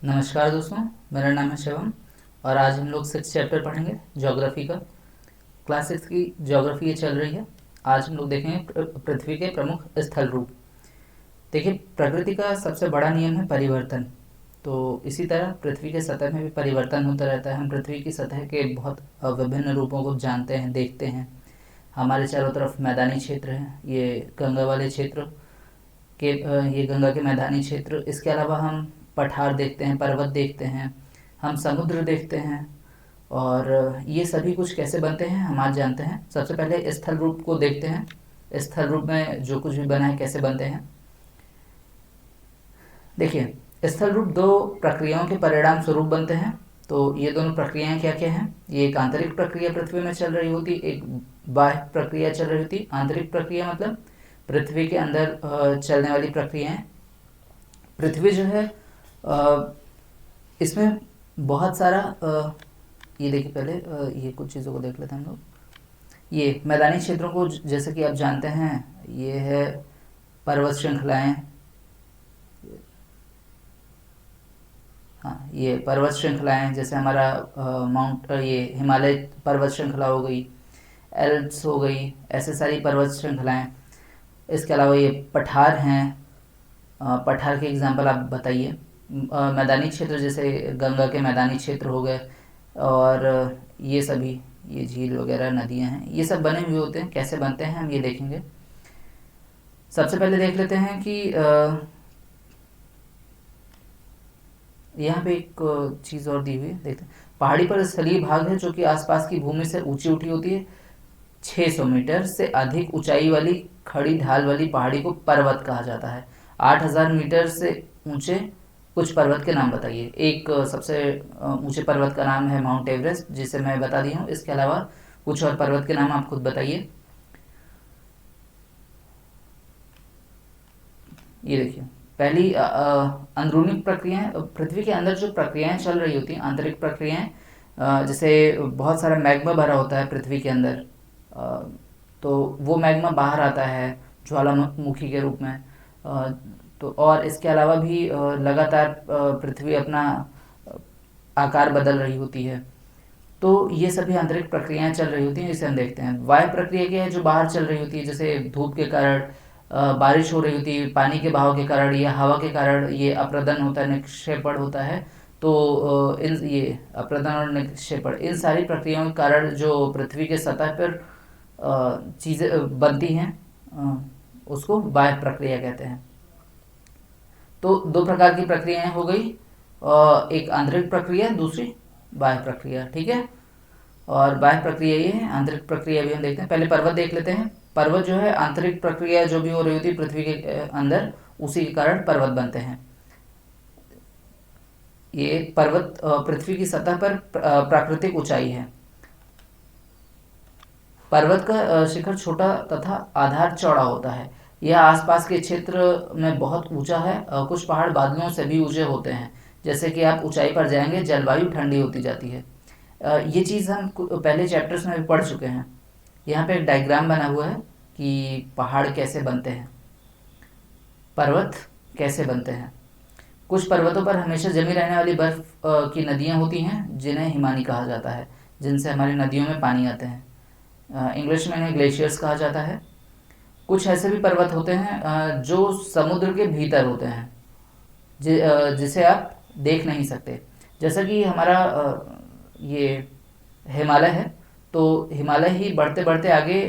नमस्कार दोस्तों, मेरा नाम है शिवम और आज हम लोग 6 चैप्टर पढ़ेंगे ज्योग्राफी का। क्लास 6 की ज्योग्राफी ये चल रही है। आज हम लोग देखेंगे पृथ्वी के प्रमुख स्थल रूप। देखिए, प्रकृति का सबसे बड़ा नियम है परिवर्तन। तो इसी तरह पृथ्वी के सतह में भी परिवर्तन होता रहता है। हम पृथ्वी की सतह के बहुत विभिन्न रूपों को जानते हैं, देखते हैं। हमारे चारों तरफ मैदानी क्षेत्र हैं, ये गंगा वाले क्षेत्र ये गंगा के मैदानी क्षेत्र। इसके अलावा हम पठार देखते हैं, पर्वत देखते हैं, हम समुद्र देखते हैं। और ये सभी कुछ कैसे बनते हैं हम आज जानते हैं। सबसे पहले स्थल रूप को देखते हैं। स्थल रूप में जो कुछ भी बना है कैसे बनते हैं। देखिए, स्थल रूप दो प्रक्रियाओं के परिणाम स्वरूप बनते हैं। तो ये दोनों प्रक्रियाएं क्या क्या हैं। ये एक आंतरिक प्रक्रिया पृथ्वी में चल रही होती, एक बाह्य प्रक्रिया चल रही होती। आंतरिक प्रक्रिया मतलब पृथ्वी के अंदर चलने वाली प्रक्रियाएं। पृथ्वी जो है इसमें बहुत सारा ये देखिए, पहले ये कुछ चीज़ों को देख लेते हैं हम लोग। ये मैदानी क्षेत्रों को जैसे कि आप जानते हैं, ये है पर्वत श्रृंखलाएं। हाँ, ये पर्वत श्रृंखलाएं जैसे हमारा माउंट ये हिमालय पर्वत श्रृंखला हो गई, एल्प्स हो गई, ऐसे सारी पर्वत श्रृंखलाएं। इसके अलावा ये पठार हैं। पठार के एग्जांपल आप बताइए। मैदानी क्षेत्र जैसे गंगा के मैदानी क्षेत्र हो गए। और ये सभी, ये झील वगैरह नदियां हैं, ये सब बने हुए होते हैं। कैसे बनते हैं हम ये देखेंगे। सबसे पहले देख लेते हैं कि यहाँ पे एक चीज़ और दी हुई है, देखते हैं। पहाड़ी पर स्थलीय भाग है जो कि आसपास की भूमि से ऊंची उठी होती है। 600 मीटर से अधिक ऊंचाई वाली खड़ी ढाल वाली पहाड़ी को पर्वत कहा जाता है। 8000 मीटर से ऊंचे कुछ पर्वत के नाम बताइए। एक सबसे ऊंचे पर्वत का नाम है माउंट एवरेस्ट, जिसे मैं बता दी हूँ। इसके अलावा कुछ और पर्वत के नाम आप खुद बताइए। ये देखिए, पहली अंदरूनी प्रक्रियाएं। पृथ्वी के अंदर जो प्रक्रियाएं चल रही होती हैं, आंतरिक प्रक्रियाएं, जैसे बहुत सारा मैग्मा भरा होता है पृथ्वी के अंदर। अ, तो वो मैग्मा बाहर आता है ज्वालामुखी के रूप में। तो और इसके अलावा भी लगातार पृथ्वी अपना अ, आकार बदल रही होती है। तो ये सभी आंतरिक प्रक्रियाएं चल रही होती हैं, इसे हम देखते हैं। वायु प्रक्रिया क्या है, जो बाहर चल रही होती है, जैसे धूप के कारण बारिश हो रही होती है, पानी के बहाव के कारण या हवा के कारण ये अप्रदन होता है, निक्षेपण होता है। तो इन ये अप्रदन और निक्षेपण, इन सारी प्रक्रियाओं के कारण जो पृथ्वी के सतह पर चीज़ें बनती हैं, उसको वायु प्रक्रिया कहते हैं। तो दो प्रकार की प्रक्रियाएं हो गई। एक आंतरिक प्रक्रिया, दूसरी बाह्य प्रक्रिया। ठीक है। और बाह्य प्रक्रिया ये है, आंतरिक प्रक्रिया भी हम देखते हैं। पहले पर्वत देख लेते हैं। पर्वत जो है, आंतरिक प्रक्रिया जो भी हो रही होती है पृथ्वी के अंदर, उसी के कारण पर्वत बनते हैं। ये पर्वत पृथ्वी की सतह पर प्राकृतिक ऊंचाई है। पर्वत का शिखर छोटा तथा आधार चौड़ा होता है। यह आसपास के क्षेत्र में बहुत ऊंचा है। कुछ पहाड़ बादलों से भी ऊंचे होते हैं। जैसे कि आप ऊंचाई पर जाएंगे, जलवायु ठंडी होती जाती है। ये चीज़ हम पहले चैप्टर्स में भी पढ़ चुके हैं। यहाँ पे एक डायग्राम बना हुआ है कि पहाड़ कैसे बनते हैं, पर्वत कैसे बनते हैं। कुछ पर्वतों पर हमेशा जमी रहने वाली बर्फ की नदियाँ होती हैं, जिन्हें हिमानी कहा जाता है, जिनसे हमारी नदियों में पानी आते हैं। इंग्लिश में इन्हें ग्लेशियर्स कहा जाता है। कुछ ऐसे भी पर्वत होते हैं जो समुद्र के भीतर होते हैं, जिसे आप देख नहीं सकते। जैसा कि हमारा ये हिमालय है। तो हिमालय ही बढ़ते बढ़ते आगे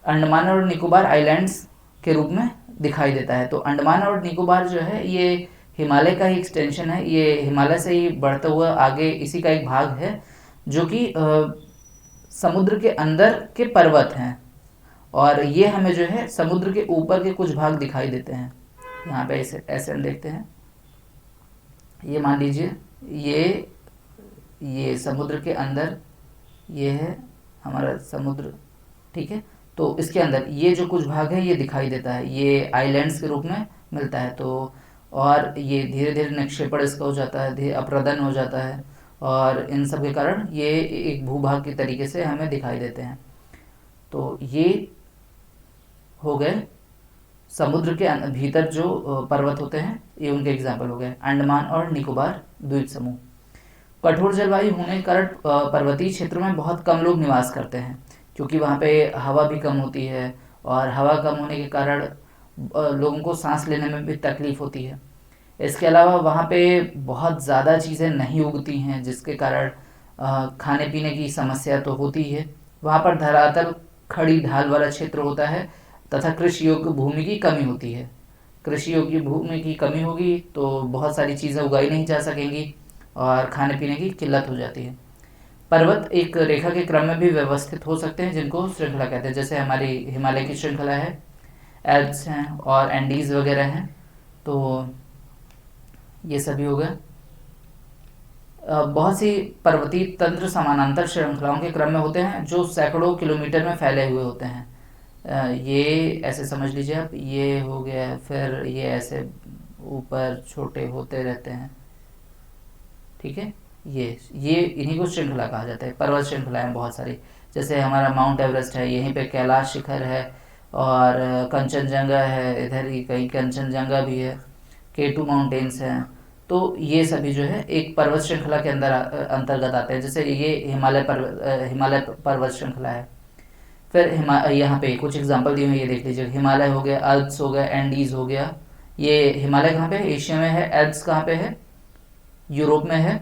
अंडमान और निकोबार आइलैंड्स के रूप में दिखाई देता है। तो अंडमान और निकोबार जो है, ये हिमालय का ही एक्सटेंशन है। ये हिमालय से ही बढ़ता हुआ आगे इसी का एक भाग है, जो कि समुद्र के अंदर के पर्वत हैं। और ये हमें जो है समुद्र के ऊपर के कुछ भाग दिखाई देते हैं। यहाँ पे ऐसे ऐसे हम देखते हैं। ये मान लीजिए, ये समुद्र के अंदर, ये है हमारा समुद्र। ठीक है। तो इसके अंदर ये जो कुछ भाग है ये दिखाई देता है, ये आइलैंड्स के रूप में मिलता है। तो और ये धीरे धीरे निक्षेपण इसका हो जाता है, धीरे अप्रदन हो जाता है। और इन सब के कारण ये एक भूभाग के तरीके से हमें दिखाई देते हैं। तो ये हो गए समुद्र के भीतर जो पर्वत होते हैं, ये उनके एग्जाम्पल हो गए। अंडमान और निकोबार द्वीप समूह। कठोर जलवायु होने के कारण पर्वतीय क्षेत्रों में बहुत कम लोग निवास करते हैं, क्योंकि वहाँ पे हवा भी कम होती है, और हवा कम होने के कारण लोगों को सांस लेने में भी तकलीफ होती है। इसके अलावा वहाँ पे बहुत ज़्यादा चीज़ें नहीं उगती हैं, जिसके कारण खाने पीने की समस्या तो होती ही है। वहाँ पर धरातल खड़ी ढाल वाला क्षेत्र होता है तथा कृषि योग्य भूमि की कमी होती है। कृषि योग्य भूमि की कमी होगी तो बहुत सारी चीज़ें उगाई नहीं जा सकेंगी और खाने पीने की किल्लत हो जाती है। पर्वत एक रेखा के क्रम में भी व्यवस्थित हो सकते हैं, जिनको श्रृंखला कहते हैं। जैसे हमारी हिमालय की श्रृंखला है, एल्प्स हैं और एंडीज वगैरह हैं, तो ये सभी हो गए। बहुत सी पर्वतीय तंत्र समानांतर श्रृंखलाओं के क्रम में होते हैं, जो सैकड़ों किलोमीटर में फैले हुए होते हैं। ये ऐसे समझ लीजिए आप, ये हो गया, फिर ये ऐसे ऊपर छोटे होते रहते हैं, ठीक है। ये इन्हीं को श्रृंखला कहा जाता है। पर्वत श्रृंखलाएं बहुत सारी, जैसे हमारा माउंट एवरेस्ट है, यहीं पे कैलाश शिखर है, और कंचनजंगा है, इधर ही कहीं कंचनजंगा भी है, K2 माउंटेन्स हैं। तो ये सभी जो है एक पर्वत श्रृंखला के अंदर अंतर्गत आते हैं। जैसे ये हिमालय पर्वत श्रृंखला है। फिर यहाँ पे कुछ एग्जांपल दिए हुए, ये देख लीजिए। हिमालय हो गया, अल्प्स हो गया, एंडीज हो गया। ये हिमालय कहाँ पे है? एशिया में है। एल्प्स कहाँ पे है? यूरोप में है।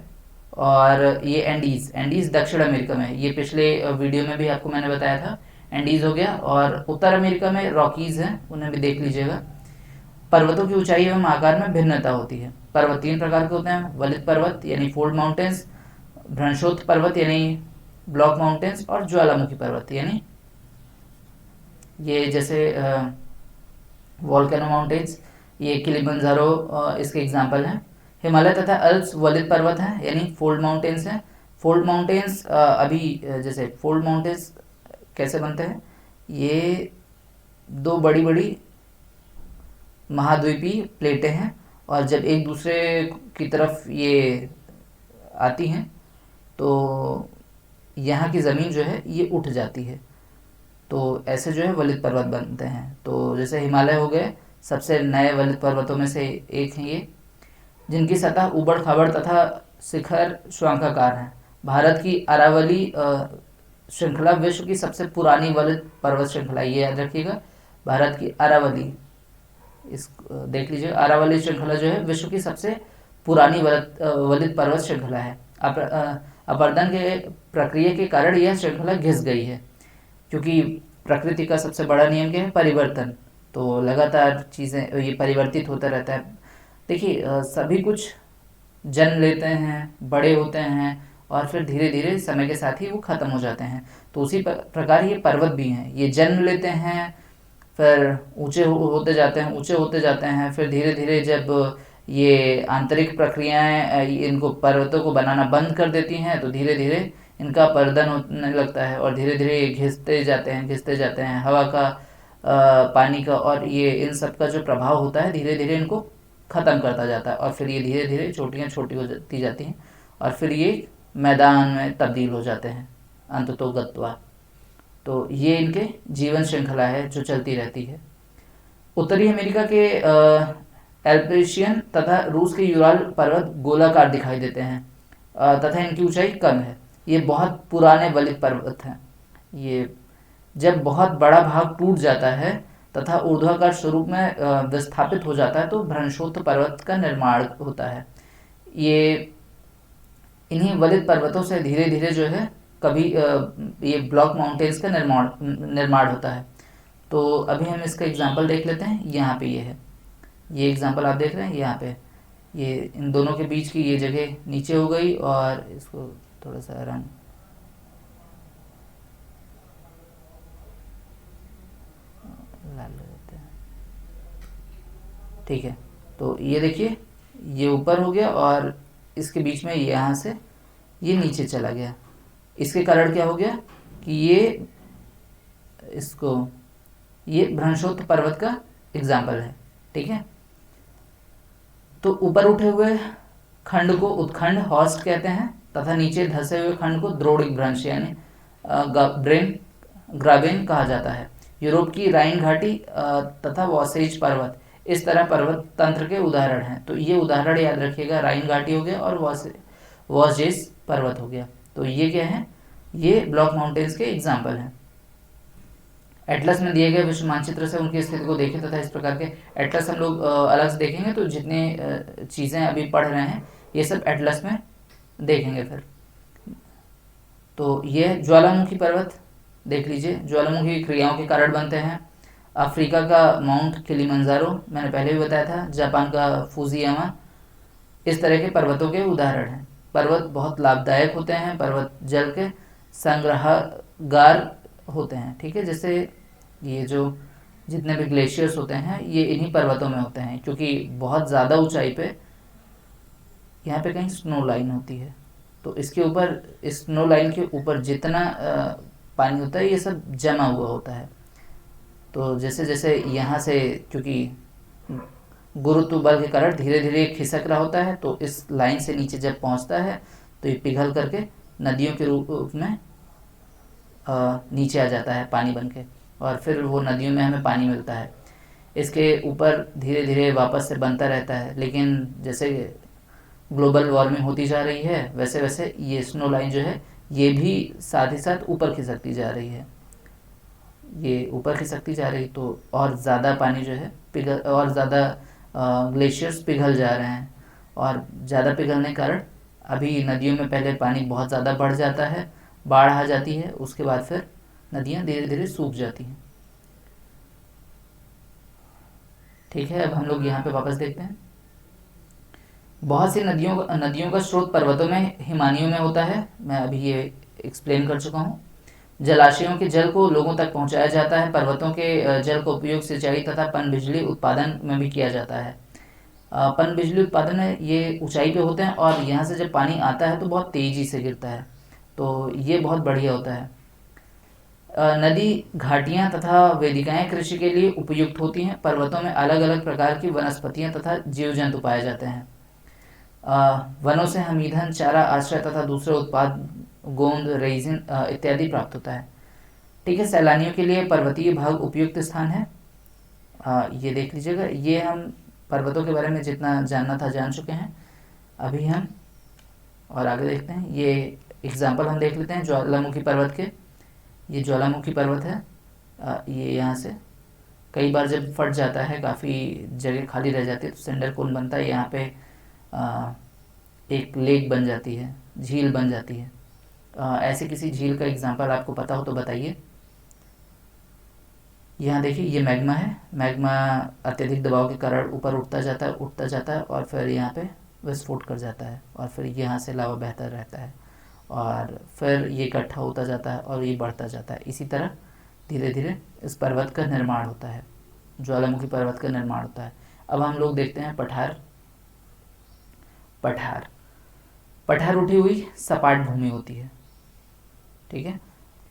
और ये एंडीज दक्षिण अमेरिका में है। ये पिछले वीडियो में भी आपको मैंने बताया था, एंडीज हो गया। और उत्तर अमेरिका में रॉकीज हैं, उन्हें भी देख लीजिएगा। पर्वतों की ऊंचाई एवं आकार में भिन्नता होती है। पर्वत 3 प्रकार के होते हैं: वलित पर्वत यानी फोल्ड माउंटेन्स, भ्रंशोत्थ पर्वत यानी ब्लॉक माउंटेन्स, और ज्वालामुखी पर्वत यानी ये जैसे वॉल्केनो माउंटेन्स, ये किलिमंजारो इसके एग्जाम्पल हैं। हिमालय तथा अल्प्स वलित पर्वत हैं यानी फोल्ड माउंटेन्स हैं। फोल्ड माउंटेन्स जैसे फोल्ड माउंटेन्स कैसे बनते हैं? ये 2 बड़ी बड़ी महाद्वीपीय प्लेटें हैं, और जब एक दूसरे की तरफ ये आती हैं तो यहाँ की ज़मीन जो है ये उठ जाती है, तो ऐसे जो है वलित पर्वत बनते हैं। तो जैसे हिमालय हो गए, सबसे नए वलित पर्वतों में से एक हैं ये, जिनकी सतह उबड़ खाबड़ तथा शिखर श्वांकाकार हैं। भारत की अरावली श्रृंखला विश्व की सबसे पुरानी वलित पर्वत श्रृंखला, ये याद रखिएगा। भारत की अरावली, इस देख लीजिए, अरावली श्रृंखला जो है विश्व की सबसे पुरानी वलित पर्वत श्रृंखला है। अपरदन के प्रक्रिया के कारण यह श्रृंखला घिस गई है, क्योंकि प्रकृति का सबसे बड़ा नियम क्या है? परिवर्तन। तो लगातार चीज़ें ये परिवर्तित होता रहता है। देखिए, सभी कुछ जन्म लेते हैं, बड़े होते हैं, और फिर धीरे धीरे समय के साथ ही वो ख़त्म हो जाते हैं। तो उसी प्रकार ये पर्वत भी हैं, ये जन्म लेते हैं, फिर ऊंचे होते जाते हैं, ऊंचे होते जाते हैं, फिर धीरे धीरे जब ये आंतरिक प्रक्रियाएं इनको पर्वतों को बनाना बंद कर देती हैं, तो धीरे धीरे इनका अपरदन होने लगता है, और धीरे धीरे ये घिसते जाते हैं। हवा का, पानी का, और ये इन सब का जो प्रभाव होता है धीरे धीरे इनको ख़त्म करता जाता है, और फिर ये धीरे धीरे चोटियाँ छोटी होती जाती हैं, और फिर ये मैदान में तब्दील हो जाते हैं अंततो गत्वा। तो ये इनके जीवन श्रृंखला है जो चलती रहती है। उत्तरी अमेरिका के एल्पेशियन तथा रूस के यूराल पर्वत गोलाकार दिखाई देते हैं, तथा इनकी ऊंचाई कम है। ये बहुत पुराने वलित पर्वत हैं। ये जब बहुत बड़ा भाग टूट जाता है तथा ऊर्ध्वाकार स्वरूप में विस्थापित हो जाता है, तो भ्रंशोत्थ पर्वत का निर्माण होता है। ये इन्हीं वलित पर्वतों से धीरे धीरे जो है कभी ये ब्लॉक माउंटेन्स का निर्माण होता है। तो अभी हम इसका एग्जांपल देख लेते हैं। यहाँ पे ये है, ये एग्जांपल आप देख रहे हैं यहाँ पे, ये इन दोनों के बीच की ये जगह नीचे हो गई, और इसको थोड़ा सा रंग लाल देते हैं, ठीक है। तो ये देखिए, ये ऊपर हो गया, और इसके बीच में यहाँ से ये नीचे चला गया। इसके कारण क्या हो गया कि ये भ्रंशोत्थ पर्वत का एग्जाम्पल है, ठीक है। तो ऊपर उठे हुए खंड को उत्खंड हॉस्ट कहते हैं, तथा नीचे धसे हुए खंड को द्रोणिक भ्रंश यानी ग्राबेन कहा जाता है। यूरोप की राइन घाटी तथा वॉसेज पर्वत इस तरह पर्वत तंत्र के उदाहरण हैं। तो ये उदाहरण याद रखिएगा, राइन घाटी हो गया और वॉसेज पर्वत हो गया। तो ये क्या है, ये ब्लॉक माउंटेन्स के एग्जाम्पल हैं। एटलस में दिए गए विश्व मानचित्र से उनकी स्थिति को देखें तथा इस प्रकार के एटलस हम लोग अलग से देखेंगे। तो जितने चीज़ें अभी पढ़ रहे हैं ये सब एटलस में देखेंगे फिर। तो ये ज्वालामुखी पर्वत देख लीजिए, ज्वालामुखी क्रियाओं के कारण बनते हैं। अफ्रीका का माउंट किलिमंजारो मैंने पहले भी बताया था, जापान का फुजियामा, इस तरह के पर्वतों के उदाहरण हैं। पर्वत बहुत लाभदायक होते हैं, पर्वत जल के संग्रहगार होते हैं। ठीक है, जैसे ये जो जितने भी ग्लेशियर्स होते हैं ये इन्हीं पर्वतों में होते हैं, क्योंकि बहुत ज़्यादा ऊंचाई पे यहाँ पे कहीं स्नो लाइन होती है। तो इसके ऊपर, स्नो लाइन के ऊपर जितना पानी होता है ये सब जमा हुआ होता है। तो जैसे जैसे यहाँ से, क्योंकि गुरुत्व बल के कारण धीरे धीरे खिसक रहा होता है, तो इस लाइन से नीचे जब पहुँचता है तो ये पिघल करके नदियों के रूप में नीचे आ जाता है पानी बन के, और फिर वो नदियों में हमें पानी मिलता है। इसके ऊपर धीरे धीरे वापस से बनता रहता है, लेकिन जैसे ग्लोबल वार्मिंग होती जा रही है वैसे वैसे ये स्नो लाइन जो है ये भी साथ ही साथ ऊपर खिसकती जा रही है। ये ऊपर खिसकती जा रही तो और ज़्यादा पानी जो है पिघल, और ज़्यादा ग्लेशियर्स पिघल जा रहे हैं, और ज़्यादा पिघलने के कारण अभी नदियों में पहले पानी बहुत ज़्यादा बढ़ जाता है, बाढ़ आ जाती है, उसके बाद फिर नदियाँ धीरे धीरे सूख जाती हैं। ठीक है, अब हम लोग यहाँ पे वापस देखते हैं। बहुत सी नदियों का स्रोत पर्वतों में, हिमानियों में होता है। मैं अभी ये एक्सप्लेन कर चुका हूँ। जलाशयों के जल को लोगों तक पहुँचाया जाता है। पर्वतों के जल का उपयोग सिंचाई तथा पनबिजली उत्पादन में भी किया जाता है। पनबिजली उत्पादन में ये ऊंचाई पे होते हैं, और यहाँ से जब पानी आता है तो बहुत तेज़ी से गिरता है, तो ये बहुत बढ़िया होता है। नदी घाटियाँ तथा वेदिकाएं कृषि के लिए उपयुक्त होती हैं। पर्वतों में अलग अलग प्रकार की वनस्पतियाँ तथा जीव जंतु पाए जाते हैं। वनों से हम ईंधन, चारा, आश्रय तथा दूसरे उत्पाद, गोंद, रेजिन इत्यादि प्राप्त होता है। ठीक है, सैलानियों के लिए पर्वतीय भाग उपयुक्त स्थान है। ये देख लीजिएगा, ये हम पर्वतों के बारे में जितना जानना था जान चुके हैं। अभी हम और आगे देखते हैं। ये एग्जाम्पल हम देख लेते हैं ज्वालामुखी पर्वत के। ये ज्वालामुखी पर्वत है। ये यहाँ से कई बार जब फट जाता है, काफ़ी जगह खाली रह जाती है, तो सेंडर कोन बनता है। यहाँ पे एक लेक बन जाती है, झील बन जाती है। ऐसे किसी झील का एग्जाम्पल आपको पता हो तो बताइए। यहाँ देखिए, ये मैग्मा है। मैग्मा अत्यधिक दबाव के कारण ऊपर उठता जाता है और फिर यहाँ पे विस्फोट कर जाता है, और फिर यहाँ से लावा बहता रहता है, और फिर ये इकट्ठा होता जाता है और ये बढ़ता जाता है। इसी तरह धीरे धीरे इस पर्वत का निर्माण होता है, ज्वालामुखी पर्वत का निर्माण होता है। अब हम लोग देखते हैं पठार उठी हुई सपाट भूमि होती है। ठीक है,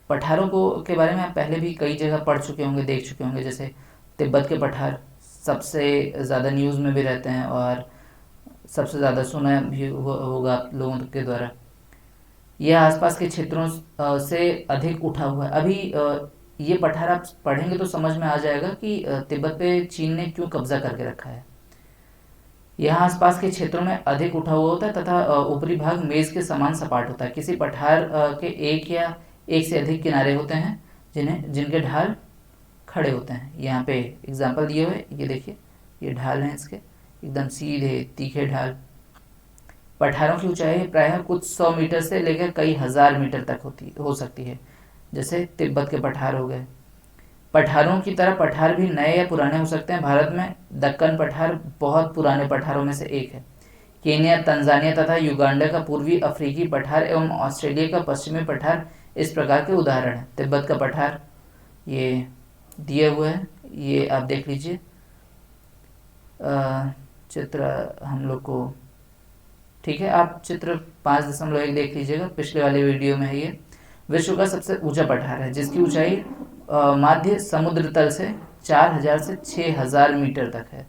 पठारों को के बारे में आप पहले भी कई जगह पढ़ चुके होंगे, देख चुके होंगे। जैसे तिब्बत के पठार सबसे ज़्यादा न्यूज़ में भी रहते हैं, और सबसे ज़्यादा सुना भी होगा आप लोगों के द्वारा। यह आसपास के क्षेत्रों से अधिक उठा हुआ है। अभी ये पठार आप पढ़ेंगे तो समझ में आ जाएगा कि तिब्बत पे चीन ने क्यों कब्जा करके रखा है। यहाँ आसपास के क्षेत्रों में अधिक उठा हुआ होता है तथा ऊपरी भाग मेज के समान सपाट होता है। किसी पठार के एक या एक से अधिक किनारे होते हैं जिनके ढाल खड़े होते हैं। यहाँ पे एग्जाम्पल दिए हुए, ये देखिए, ये ढाल हैं इसके, एकदम सीधे तीखे ढाल। पठारों की ऊंचाई प्रायः कुछ 100 मीटर से लेकर कई हजार मीटर तक हो सकती है। जैसे तिब्बत के पठार हो गए। पठारों की तरह पठार भी नए या पुराने हो सकते हैं। भारत में दक्कन पठार बहुत पुराने पठारों में से एक है। केन्या, तंजानिया तथा युगांडा का पूर्वी अफ्रीकी पठार एवं ऑस्ट्रेलिया का पश्चिमी पठार इस प्रकार के उदाहरण हैं। तिब्बत का पठार ये दिए हुए है, ये आप देख लीजिए चित्र हम लोग को। ठीक है, आप चित्र 5.1 देख लीजिएगा, पिछले वाले वीडियो में है। ये विश्व का सबसे ऊंचा पठार है, जिसकी ऊंचाई माध्य समुद्र तल से 4000 से 6000 मीटर तक है।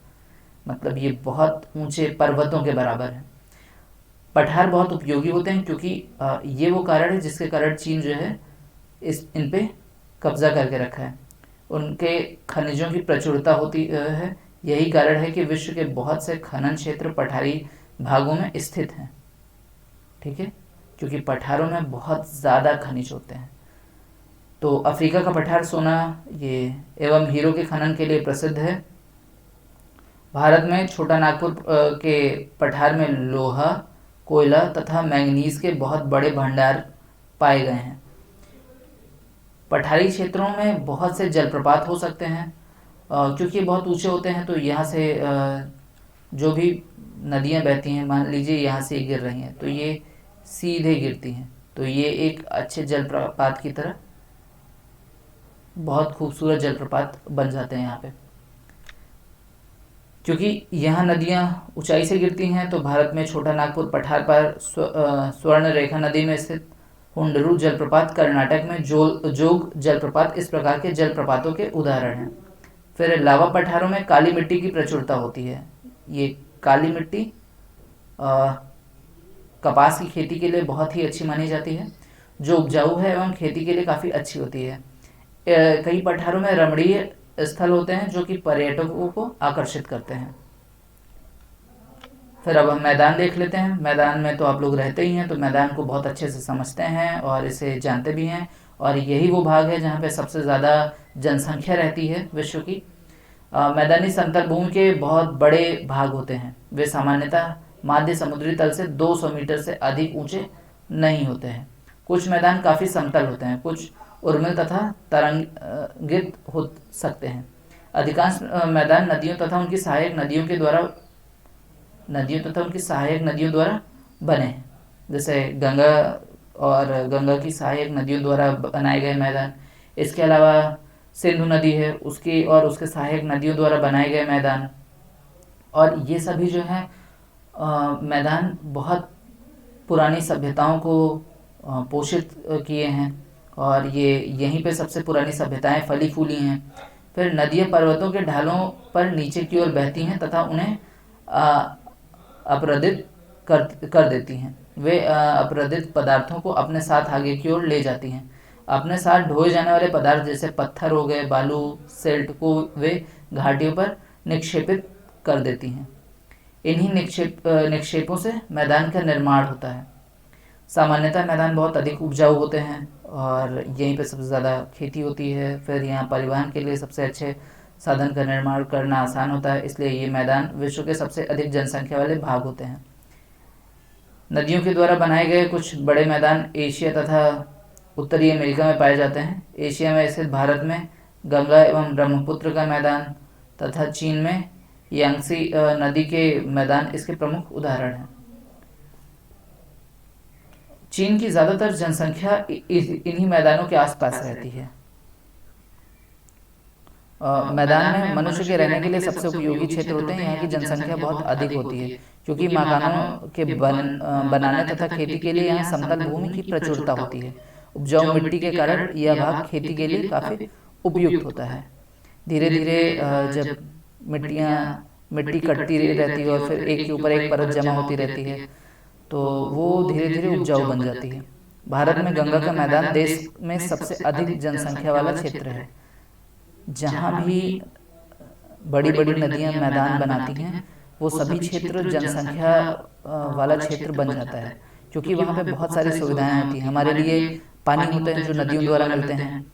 मतलब ये बहुत ऊंचे पर्वतों के बराबर है। पठार बहुत उपयोगी होते हैं, क्योंकि ये वो कारण है जिसके कारण चीन जो है इन पे कब्जा करके रखा है। उनके खनिजों की प्रचुरता होती है। यही कारण है कि विश्व के बहुत से खनन क्षेत्र पठारी भागों में स्थित हैं। ठीक है, क्योंकि पठारों में बहुत ज़्यादा खनिज होते हैं। तो अफ्रीका का पठार सोना ये एवं हीरो के खनन के लिए प्रसिद्ध है। भारत में छोटा नागपुर के पठार में लोहा, कोयला तथा मैंगनीज के बहुत बड़े भंडार पाए गए हैं। पठारी क्षेत्रों में बहुत से जलप्रपात हो सकते हैं, क्योंकि ये बहुत ऊंचे होते हैं। तो यहाँ से जो भी नदियाँ बहती हैं, मान लीजिए यहाँ से गिर रही हैं, तो ये सीधे गिरती हैं, तो ये एक अच्छे जलप्रपात की तरह बहुत खूबसूरत जलप्रपात बन जाते हैं यहाँ पे। क्योंकि यहाँ नदियाँ ऊंचाई से गिरती हैं, तो भारत में छोटा नागपुर पठार पर स्वर्ण रेखा नदी में स्थित हुंडरू जलप्रपात, कर्नाटक में जोग जलप्रपात इस प्रकार के जलप्रपातों के उदाहरण हैं। फिर लावा पठारों में काली मिट्टी की प्रचुरता होती है। ये काली मिट्टी कपास की खेती के लिए बहुत ही अच्छी मानी जाती है, जो उपजाऊ है एवं खेती के लिए काफ़ी अच्छी होती है। कई पठारों में रमणीय स्थल होते हैं जो कि पर्यटकों को आकर्षित करते हैं। फिर अब हम मैदान देख लेते हैं। मैदान में तो आप लोग रहते ही हैं, तो मैदान को बहुत अच्छे से समझते हैं और इसे जानते भी हैं। और यही वो भाग है जहाँ पे सबसे ज़्यादा जनसंख्या रहती है विश्व की। मैदानी समतल भूमि के बहुत बड़े भाग होते हैं। वे सामान्यतः माध्य समुद्री तल से 200 मीटर से अधिक ऊंचे नहीं होते हैं। कुछ मैदान काफ़ी समतल होते हैं, कुछ उर्मिल तथा तरंगित हो सकते हैं। अधिकांश मैदान नदियों तथा उनकी सहायक नदियों द्वारा बने हैं। जैसे गंगा और गंगा की सहायक नदियों द्वारा बनाए गए मैदान। इसके अलावा सिंधु नदी है, उसकी और उसके सहायक नदियों द्वारा बनाए गए मैदान। और ये सभी जो हैं मैदान बहुत पुरानी सभ्यताओं को पोषित किए हैं, और ये यहीं पे सबसे पुरानी सभ्यताएं फली फूली हैं। फिर नदियाँ पर्वतों के ढालों पर नीचे की ओर बहती हैं तथा उन्हें अपरदित कर देती हैं। वे अपरदित पदार्थों को अपने साथ आगे की ओर ले जाती हैं। अपने साथ ढोए जाने वाले पदार्थ जैसे पत्थर हो गए, बालू, सिल्ट को वे घाटियों पर निक्षेपित कर देती हैं। इन्हीं निक्षेपों से मैदान का निर्माण होता है। सामान्यतः मैदान बहुत अधिक उपजाऊ होते हैं और यहीं पर सबसे ज़्यादा खेती होती है। फिर यहाँ परिवहन के लिए सबसे अच्छे साधन का निर्माण करना आसान होता है, इसलिए ये मैदान विश्व के सबसे अधिक जनसंख्या वाले भाग होते हैं। नदियों के द्वारा बनाए गए कुछ बड़े मैदान एशिया तथा उत्तरी अमेरिका में पाए जाते हैं। एशिया में स्थित भारत में गंगा एवं ब्रह्मपुत्र का मैदान तथा चीन में यांगसी नदी के मैदान इसके प्रमुख उदाहरण हैं। चीन की ज़्यादातर जनसंख्या इन्हीं मैदानों के आसपास रहती है। मैदान में मनुष्य के रहने के लिए सबसे उपयोगी क्षेत्र होते हैं। यहाँ की जनसंख्या बहुत अधिक होती है, क्योंकि मकानों के बनाने तथा खेती के लिए यहाँ समतल भूमि की प्रचुरता होती है। उपजाऊ मिट्टी के कारण यह भाग खेती के लिए काफ़ी उपयुक्त होता है। धीरे धीरे जब मिट्टी कटती रहती है और फिर एक के ऊपर एक परत जमा होती रहती है, तो वो धीरे धीरे उपजाऊ बन जाती है। भारत में गंगा का मैदान देश में सबसे अधिक जनसंख्या वाला क्षेत्र है। जहाँ भी बड़ी बड़ी नदियाँ मैदान बनाती हैं, वो सभी क्षेत्र जनसंख्या वाला क्षेत्र बन जाता है, क्योंकि वहाँ पे बहुत सारी सुविधाएं होती हैं। हमारे लिए पानी होते हैं जो नदियों द्वारा मिलते हैं,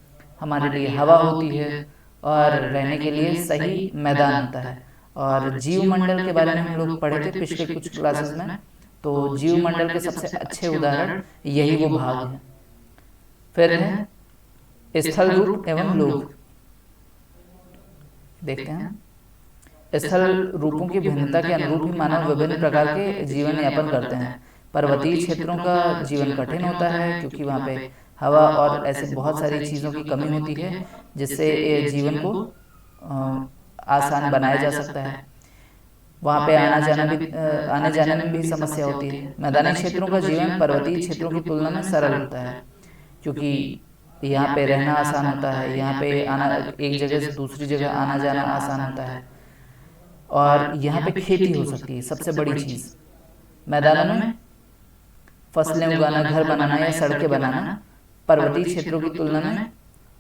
हमारे लिए हवा होती है, और रहने के लिए सही मैदान होता है। और जीव मंडल के बारे में हम लोग पढ़े थे पिछले कुछ क्लासेस में, तो जीव मंडल के सबसे अच्छे उदाहरण यही वो भाग हैं। फिर है स्थल रूप एवं लोक। देखते हैं, स्थल रूपों की भिन्नता के अनुरूप ही मानव विभिन्न प्रकार के जीवन यापन करते हैं। पर्वतीय क्षेत्रों का जीवन कठिन होता है, क्योंकि वहाँ पे हवा और ऐसे बहुत सारी चीज़ों की कमी होती है, जिससे जीवन को आसान बनाया जा सकता है। वहाँ पे आने जाने में भी समस्या होती है। मैदानी क्षेत्रों का जीवन पर्वतीय क्षेत्रों की तुलना में सरल होता है, क्योंकि यहाँ पे रहना आसान होता है। यहाँ पे एक जगह से दूसरी जगह आना जाना आसान होता है, और यहाँ पे खेती हो सकती है। सबसे बड़ी चीज़, मैदानों में फसलें उगाना, घर बनाना या सड़कें बनाना पर्वतीय क्षेत्रों की तुलना में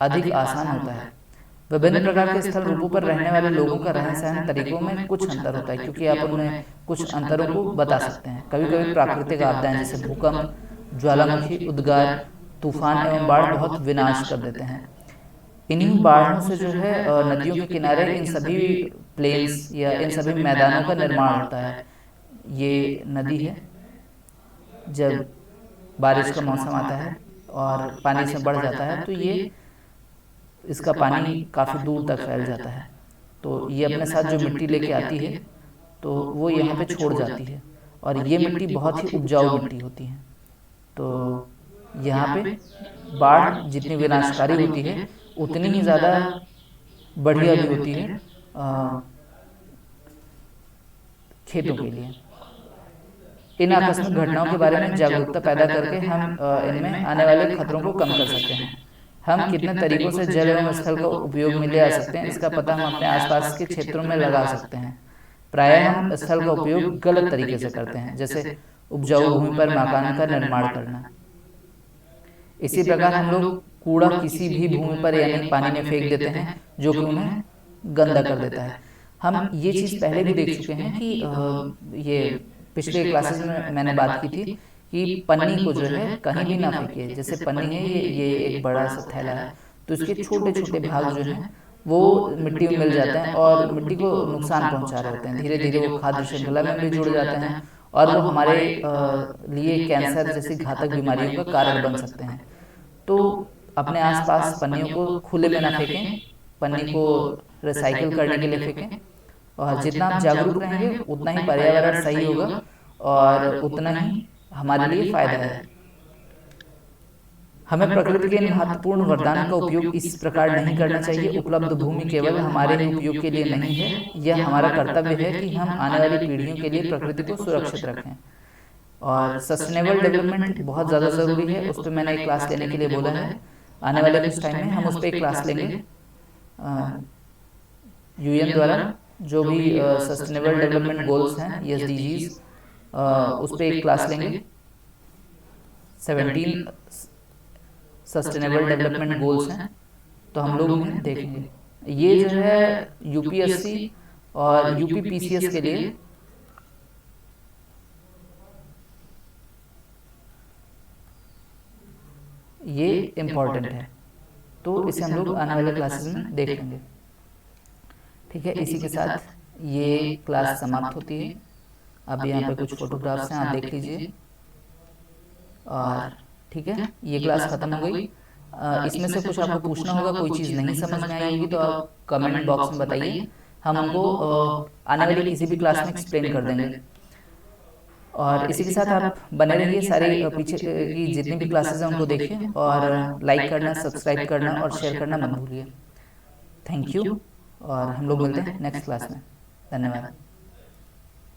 अधिक आसान होता है। विभिन्न प्रकार के स्थल रूपों पर रहने वाले लोगों का रहन सहन तरीकों में कुछ अंतर होता है, क्योंकि आप उनमें कुछ अंतरों को बता सकते हैं। कभी कभी प्राकृतिक आपदाएं जैसे भूकंप, ज्वालामुखी, उद्गार, तूफान एवं बाढ़ बहुत विनाश कर देते हैं। इन्हीं बाढ़ों से जो है नदियों के किनारे इन सभी प्लेन्स या इन सभी मैदानों का निर्माण होता है। ये नदी है, जब बारिश का मौसम आता है और पानी इसमें बढ़ जाता है तो ये इसका पानी काफ़ी दूर तक फैल जाता है। तो ये अपने साथ जो मिट्टी लेके आती है तो वो यहाँ पे छोड़ जाती है, और ये मिट्टी बहुत ही उपजाऊ मिट्टी होती है। तो यहाँ पे बाढ़ जितनी विनाशकारी होती है उतनी ही ज़्यादा बढ़िया भी होती है खेतों के लिए। इन आकस्मिक घटनाओं के बारे में जागरूकता पैदा करके हम इनमें आने वाले खतरों को कम कर सकते हैं। हम कितने तरीकों से जल एवं स्थल का उपयोग में ले आ सकते हैं, इसका पता हम अपने आसपास के क्षेत्रों में लगा सकते हैं। प्रायः हम स्थल का उपयोग गलत तरीके से करते हैं, जैसे उपजाऊ भूमि पर मकान का निर्माण करना। इसी प्रकार हम लोग कूड़ा किसी भी भूमि पर यानी पानी में फेंक देते हैं, जो कि उन्हें गंदा कर देता है। हम ये चीज़ पहले भी देख चुके हैं कि ये पिछले क्लासेस में मैंने बात की थी कि पन्नी को जो है कहीं भी ना फेंकिए। जैसे पन्नी है, ये एक बड़ा सा थैला है, तो इसके छोटे छोटे भाग जो हैं वो मिट्टी में मिल जाते हैं और मिट्टी को नुकसान पहुंचा रहे होते हैं। धीरे धीरे वो खाद्य श्रृंखला में भी जुड़ जाते हैं और वो हमारे लिए कैंसर जैसी घातक बीमारियों का कारण बन सकते हैं। तो अपने आसपास पन्नियों को खुले में ना फेंकें, पन्नी को रिसाइकिल करने के लिए फेंकें। और जितना आप जागरूक रहेंगे उतना ही पर्यावरण सही होगा और उतना ही हमारे लिए फायदा है। हमें प्रकृति के इन महत्वपूर्ण वरदान का उपयोग इस प्रकार नहीं करना चाहिए। उपलब्ध भूमि केवल हमारे ही उपयोग के लिए नहीं है, यह हमारा कर्तव्य है कि हम आने वाली पीढ़ियों के लिए प्रकृति को सुरक्षित रखें। और सस्टेनेबल डेवलपमेंट बहुत ज़्यादा ज़रूरी है, उस पर मैंने एक क्लास लेने के लिए बोला है। आने वाले कुछ टाइम में हम उस पर एक क्लास लेंगे। UN द्वारा जो भी सस्टेनेबल डेवलपमेंट गोल्स हैं, SDGs, उस पर एक क्लास लेंगे। 17 सस्टेनेबल डेवलपमेंट गोल्स हैं, तो हम लोग उन्हें देखेंगे। ये जो है UPSC और UPPCS के लिए ये इम्पॉर्टेंट है, तो इसे हम लोग आने वाले क्लासेस में देख लेंगे। ठीक है, इसी के साथ ये क्लास समाप्त होती है। अब यहाँ पे कुछ फोटोग्राफ्स हैं, आप देख लीजिए। और ठीक है, ये क्लास ख़त्म हो गई। इसमें से कुछ आपको पूछना होगा, कोई चीज़ नहीं समझ में आई होगी तो आप कमेंट बॉक्स में बताइए, हम उनको आने वाली किसी भी क्लास में एक्सप्लेन कर देंगे। और इसी के साथ आप बने रहिए, सारे पीछे की जितनी भी क्लासेस हैं उनको देखिए और लाइक करना, सब्सक्राइब करना और शेयर करना मत भूलिए। थैंक यू, और हम लोग मिलते हैं नेक्स्ट क्लास में। धन्यवाद।